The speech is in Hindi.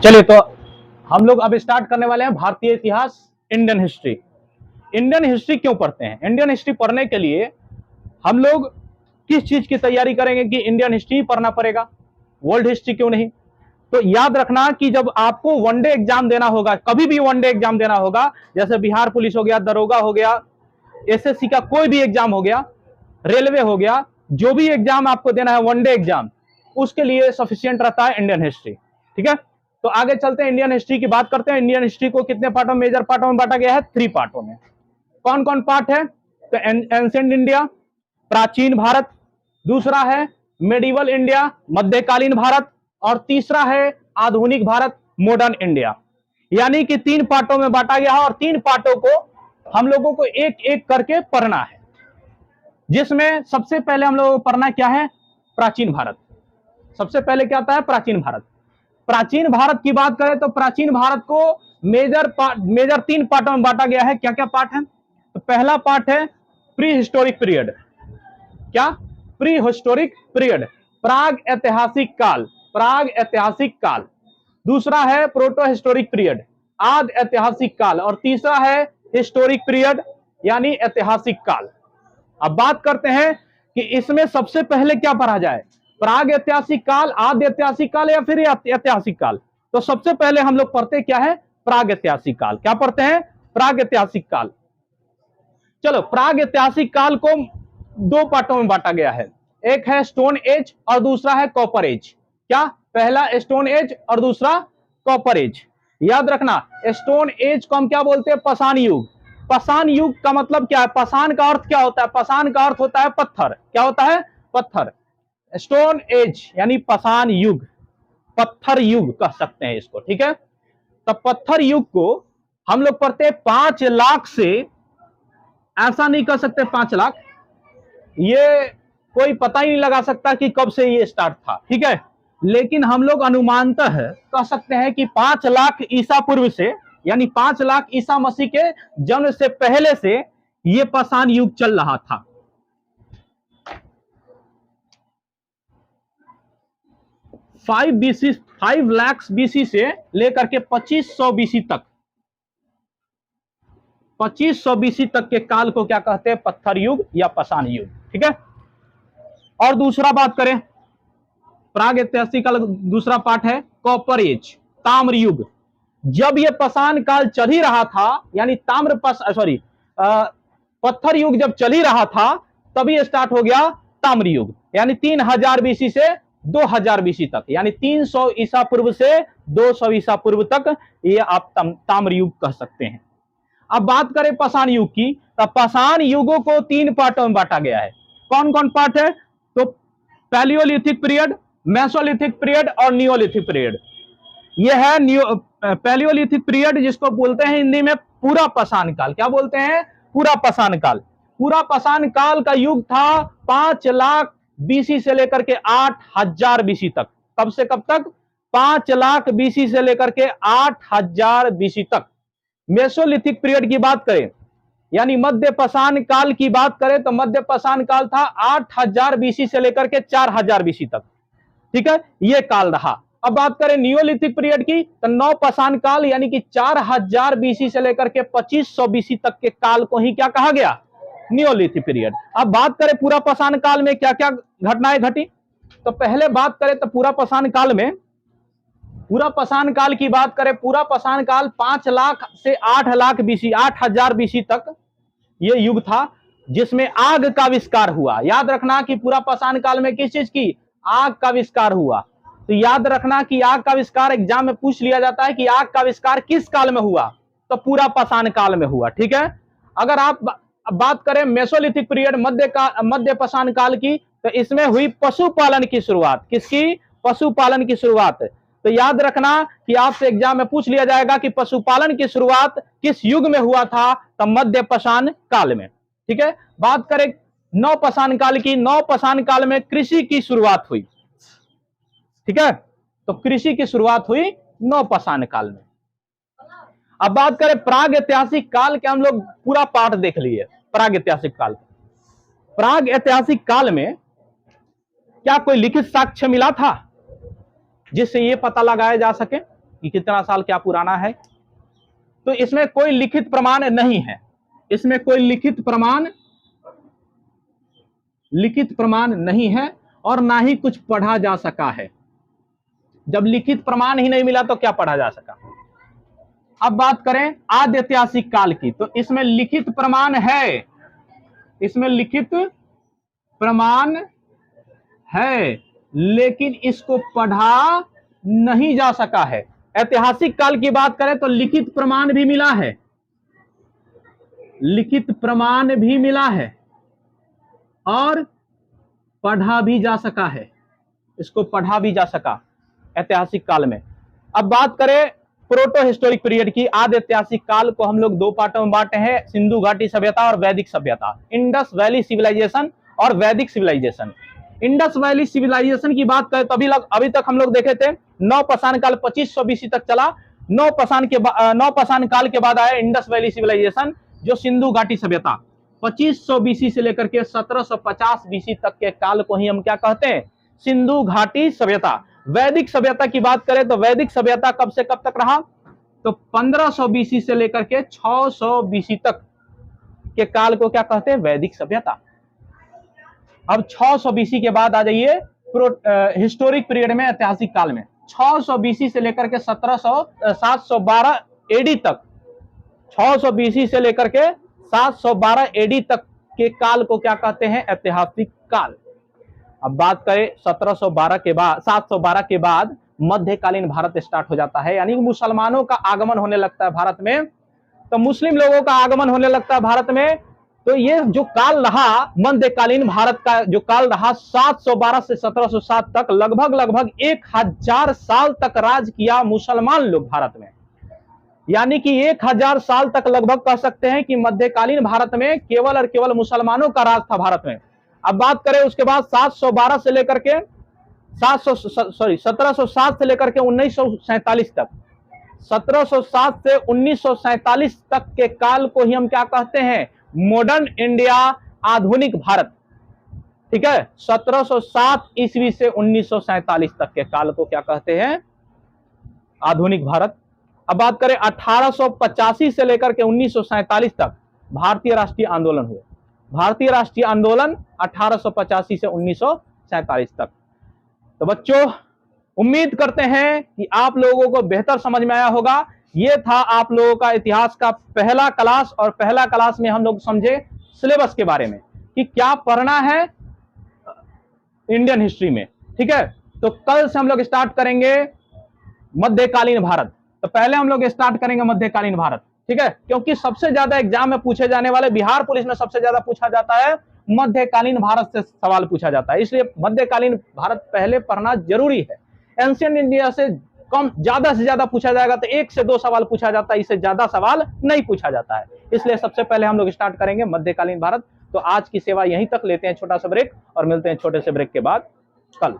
चलिए तो हम लोग अब स्टार्ट करने वाले हैं भारतीय इतिहास, इंडियन हिस्ट्री। इंडियन हिस्ट्री क्यों पढ़ते हैं? इंडियन हिस्ट्री पढ़ने के लिए हम लोग किस चीज की तैयारी करेंगे कि इंडियन हिस्ट्री पढ़ना पड़ेगा, वर्ल्ड हिस्ट्री क्यों नहीं? तो याद रखना कि जब आपको वनडे एग्जाम देना होगा, कभी भी वनडे एग्जाम देना होगा, जैसे बिहार पुलिस हो गया, दरोगा हो गया, एसएससी का कोई भी एग्जाम हो गया, रेलवे हो गया, जो भी एग्जाम आपको देना है वनडे एग्जाम, उसके लिए सफिशिएंट रहता है इंडियन हिस्ट्री। ठीक है, तो आगे चलते हैं, इंडियन हिस्ट्री की बात करते हैं। इंडियन हिस्ट्री को कितने पार्टों में, मेजर पार्टों में बांटा गया है? 3 पार्टों में। कौन कौन पार्ट है? तो एंशिएंट इंडिया, प्राचीन भारत, दूसरा है मेडिवल इंडिया, मध्यकालीन भारत, और तीसरा है आधुनिक भारत, मॉडर्न इंडिया। यानी कि 3 पार्टों में बांटा गया है और 3 पार्टों को हम लोगों को एक एक करके पढ़ना है, जिसमें सबसे पहले हम लोगों को पढ़ना क्या है? प्राचीन भारत। सबसे पहले क्या आता है? प्राचीन भारत। प्राचीन भारत की बात करें तो प्राचीन भारत को मेजर 3 पार्टों में बांटा गया है। क्या क्या पार्ट है? तो पहला पार्ट है प्री हिस्टोरिक पीरियड। क्या? प्री हिस्टोरिक पीरियड, प्राग ऐतिहासिक काल, प्राग ऐतिहासिक काल। दूसरा है प्रोटो हिस्टोरिक पीरियड, आद ऐतिहासिक काल, और तीसरा है हिस्टोरिक पीरियड यानी ऐतिहासिक काल। अब बात करते हैं कि इसमें सबसे पहले क्या पढ़ा जाए, प्राग ऐतिहासिक काल, आद्य ऐतिहासिक काल या फिर ऐतिहासिक काल? तो सबसे पहले हम लोग पढ़ते क्या है? प्राग ऐतिहासिक काल। क्या पढ़ते हैं? प्राग ऐतिहासिक काल। चलो, प्राग ऐतिहासिक काल को 2 पार्टों में बांटा गया है, एक है स्टोन एज और दूसरा है कॉपर एज। क्या? पहला स्टोन एज और दूसरा कॉपर एज। याद रखना, स्टोन एज को हम क्या बोलते हैं? पाषाण युग। पाषाण युग का मतलब क्या है? पाषाण का अर्थ क्या होता है? पाषाण का अर्थ होता है पत्थर। क्या होता है? पत्थर। स्टोन एज यानी पाषाण युग, पत्थर युग कह सकते हैं इसको। ठीक है, तो पत्थर युग को हम लोग पढ़ते हैं 5 लाख से, ऐसा नहीं कह सकते 5 लाख, ये कोई पता ही नहीं लगा सकता कि कब से ये स्टार्ट था। ठीक है, लेकिन हम लोग अनुमानतः कह सकते हैं कि 5 लाख ईसा पूर्व से, यानी 5 लाख ईसा मसीह के जन्म से पहले से ये पाषाण युग चल रहा था। BC 5 लाख बीसी से लेकर के 2500 बीसी तक, 2500 बीसी तक के काल को क्या कहते हैं? पत्थर युग या पाषाण युग। ठीक है, और दूसरा बात करें, प्राग ऐतिहासिक काल दूसरा पार्ट है कॉपर एज, ताम्र युग। जब ये पाषाण काल चल ही रहा था, यानी पत्थर युग जब चल ही रहा था, तभी स्टार्ट हो गया ताम्र युग, यानी 3000 बीसी से 2000 बीसी तक, यानी 300 ईसा पूर्व से 200 ईसा पूर्व तक ये आप ताम्र युग कह सकते हैं। अब बात करें पाषाण युग की, तो पाषाण युगों को 3 पार्टों में बांटा गया है। कौन कौन पार्ट है? तो पैलियोलिथिक पीरियड, मेसोलिथिक पीरियड और नियोलिथिक पीरियड। यह है पैलियोलिथिक पीरियड, जिसको बोलते हैं हिंदी में पूरा पाषाण काल। क्या बोलते हैं? पूरा पाषाण काल। पूरा पाषाण काल का युग था 5 लाख बीसी से लेकर के 8000 बीसी तक। कब से कब तक? 5 लाख बीसी से लेकर के 8000 बीसी तक। मेसोलिथिक पीरियड की बात करें, यानी मध्य पाषाण काल की बात करें, तो मध्य पाषाण काल था 8000 बीसी से लेकर के 4000 बीसी तक। ठीक है, ये काल रहा। अब बात करें नियोलिथिक पीरियड की, तो नव पाषाण काल यानी कि 4000 बीसी से लेकर के 2500 बीसी तक के काल को ही क्या कहा गया? Neolithic period. अब बात करें पूरा पाषाण काल में क्या क्या घटनाएं घटी, तो पहले बात करें तो पूरा पाषाण काल में, पूरा पाषाण काल की बात करें, पूरा पाषाण काल 5 लाख से 8 लाख बीसी, 8000 बीसी तक ये युग था, जिसमें आग का आविष्कार हुआ। याद रखना कि पूरा पाषाण काल में किस चीज की? आग का आविष्कार हुआ। तो याद रखना कि आग का आविष्कार एग्जाम में पूछ लिया जाता है कि आग का आविष्कार किस काल में हुआ, तो पूरा पाषाण काल में हुआ। ठीक है, अगर आप बात करें मेसोलिथिक पीरियड, मध्य पाषाण काल की, तो इसमें हुई पशुपालन की शुरुआत। किसकी? पशुपालन की शुरुआत। तो याद रखना कि आपसे एग्जाम में पूछ लिया जाएगा कि पशुपालन की शुरुआत किस युग में हुआ था, तो मध्य पाषाण काल में। ठीक है, बात करें नव पाषाण काल की, नव पाषाण काल में कृषि की शुरुआत हुई। ठीक है, तो कृषि की शुरुआत हुई नव पाषाण काल में। अब बात करें प्राग ऐतिहासिक काल के, हम लोग पूरा पाठ देख लिए प्राग ऐतिहासिक काल। प्राग ऐतिहासिक काल में क्या कोई लिखित साक्ष्य मिला था जिससे ये पता लगाया जा सके? कि कितना साल क्या पुराना है। तो इसमें कोई लिखित प्रमाण नहीं है, इसमें कोई लिखित प्रमाण नहीं है और ना ही कुछ पढ़ा जा सका है। जब लिखित प्रमाण ही नहीं मिला तो क्या पढ़ा जा सका। अब बात करें आद्य ऐतिहासिक काल की, तो इसमें लिखित प्रमाण है, इसमें लिखित प्रमाण है, लेकिन इसको पढ़ा नहीं जा सका है। ऐतिहासिक काल की बात करें तो लिखित प्रमाण भी मिला है, लिखित प्रमाण भी मिला है और पढ़ा भी जा सका है, इसको पढ़ा भी जा सका ऐतिहासिक काल में। अब बात करें प्रोटो हिस्टोरिक पीरियड की, आद्य ऐतिहासिक काल को हम लोग दो पार्टों में बांटे हैं, सिंधु घाटी सभ्यता और वैदिक सभ्यता, इंडस वैली सिविलाइजेशन और वैदिक सिविलाइजेशन। इंडस वैली सिविलाइजेशन की बात करें तो अभी तक हम लोग देखे थे नवपाषाण काल 2500 बीसी तक चला। नवपाषाण काल के बाद आया इंडस वैली सिविलाइजेशन, जो सिंधु घाटी सभ्यता 2500 बीसी से लेकर के 1750 बीसी तक के काल को ही हम क्या कहते हैं, सिंधु घाटी सभ्यता। वैदिक सभ्यता की बात करें तो वैदिक सभ्यता कब से कब तक रहा, तो 1500 बीसी से लेकर के 600 बीसी तक के काल को क्या कहते हैं, वैदिक सभ्यता। अब 600 बीसी के बाद आ जाइए हिस्टोरिक पीरियड में, ऐतिहासिक काल में 600 बीसी से लेकर के 712 एडी तक, 600 बीसी से लेकर के 712 एडी तक के काल को क्या कहते हैं, ऐतिहासिक काल। अब बात करें 712 के बाद मध्यकालीन भारत स्टार्ट हो जाता है, यानी मुसलमानों का आगमन होने लगता है भारत में, तो मुस्लिम लोगों का आगमन होने लगता है भारत में। तो ये जो काल रहा मध्यकालीन भारत का, जो काल रहा 712 से 1707 तक, लगभग 1000 साल तक राज किया मुसलमान लोग भारत में। यानी कि 1000 साल तक लगभग कह सकते हैं कि मध्यकालीन भारत में केवल और केवल मुसलमानों का राज था भारत में। अब बात करें उसके बाद 1707 से लेकर के 1947 तक, 1707 से 1947 तक के काल को ही हम क्या कहते हैं, मॉडर्न इंडिया, आधुनिक भारत। ठीक है, 1707 ईस्वी से 1947 तक के काल को क्या कहते हैं, आधुनिक भारत। अब बात करें 1885 से लेकर के 1947 तक भारतीय राष्ट्रीय आंदोलन हुए, भारतीय राष्ट्रीय आंदोलन 1885 से 1947 तक। तो बच्चों उम्मीद करते हैं कि आप लोगों को बेहतर समझ में आया होगा। ये था आप लोगों का इतिहास का पहला क्लास, और पहला क्लास में हम लोग समझे सिलेबस के बारे में कि क्या पढ़ना है इंडियन हिस्ट्री में। ठीक है, तो कल से हम लोग स्टार्ट करेंगे मध्यकालीन भारत। तो पहले हम लोग स्टार्ट करेंगे मध्यकालीन भारत, ठीक है, क्योंकि सबसे ज्यादा एग्जाम में पूछे जाने वाले, बिहार पुलिस में सबसे ज्यादा पूछा जाता है मध्यकालीन भारत से सवाल पूछा जाता है, इसलिए मध्यकालीन भारत पहले पढ़ना जरूरी है। एंशिएंट इंडिया से कम, ज्यादा से ज्यादा पूछा जाएगा तो 1 से 2 सवाल पूछा जाता है, इससे ज्यादा सवाल नहीं पूछा जाता है, इसलिए सबसे पहले हम लोग स्टार्ट करेंगे मध्यकालीन भारत। तो आज की सेवा यहीं तक, लेते हैं छोटा सा ब्रेक और मिलते हैं छोटे से ब्रेक के बाद कल।